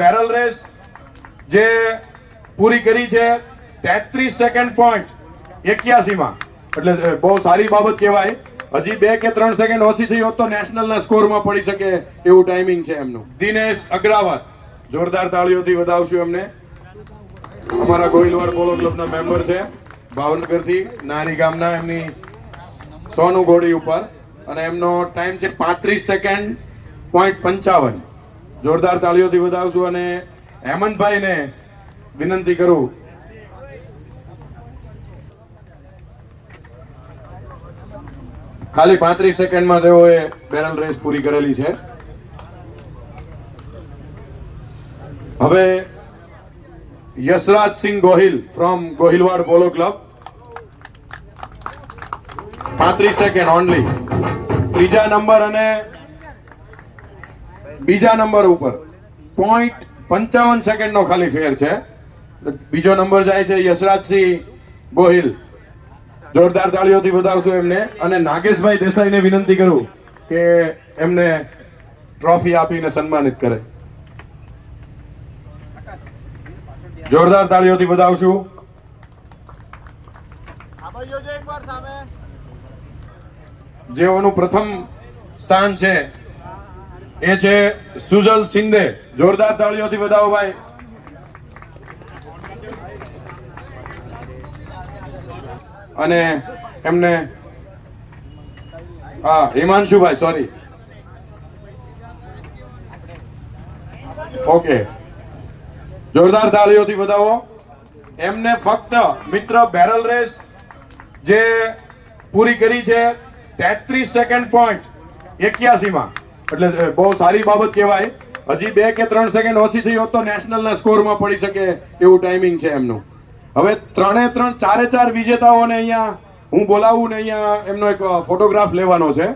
Barrel race જે પૂરી કરી છે 33 સેકન્ડ પોઈન્ટ 81 માં, એટલે બહુ સારી બાબત કહેવાય. હજી 2 કે 3 સેકન્ડ ઓછી થઈ હોત તો નેશનલના સ્કોરમાં પડી શકે એવું ટાઈમિંગ છે એમનું. દિનેશ અગ્રાવત, જોરદાર તાળીઓથી વધાવશું એમને. અમારા ગોહિલવાડ પોલો ક્લબના મેમ્બર છે, ભાવનગરથી નાની ગામના, એમની 100 નું ઘોડી ઉપર, અને એમનો ટાઈમ છે 35 સેકન્ડ પોઈન્ટ 55. જોરદાર તાળીઓથી વધાવશું. અને હેમંતભાઈને વિનંતી કરું, ખાલી 35 સેકન્ડમાં તેઓએ બેરલ રેસ પૂરી કરેલી છે. હવે Yashrajsinh Gohil from Gohilwad polo club, 35 second only. ત્રીજા નંબર અને બીજા નંબર ઉપર 0.55 સેકન્ડનો ખાલી ફેર છે. બીજો નંબર જાય છે યશરાજસિંહ ગોહિલ. જોરદાર તાળીઓથી વધાવશું એમને. અને નાગેશભાઈ દેસાઈને વિનંતી કરું કે એમને ટ્રોફી આપીને સન્માનિત કરે. જોરદાર તાળીઓથી વધાવશું. જેઓનું પ્રથમ સ્થાન છે એ છે સુજલ શિંદે. જોરદાર તાળીઓથી વધાવો ભાઈ. અને એમને હિમાંશુભાઈ, સોરી, ઓકે, જોરદાર તાળીઓથી વધાવો એમને. ફક્ત મિત્ર બેરલ રેસ જે પૂરી કરી છે 33 સેકન્ડ પોઈન્ટ 81 માં, એટલે બહુ સારી બાબત કહેવાય. હજી 2 કે 3 સેકન્ડ ઓછી થઈ હોત તો નેશનલના સ્કોરમાં પડી શકે એવું ટાઈમિંગ છે એમનું. હવે 4 વિજેતાઓને અહીંયા હું બોલાવું ને અહીંયા એમનો એક ફોટોગ્રાફ લેવાનો છે.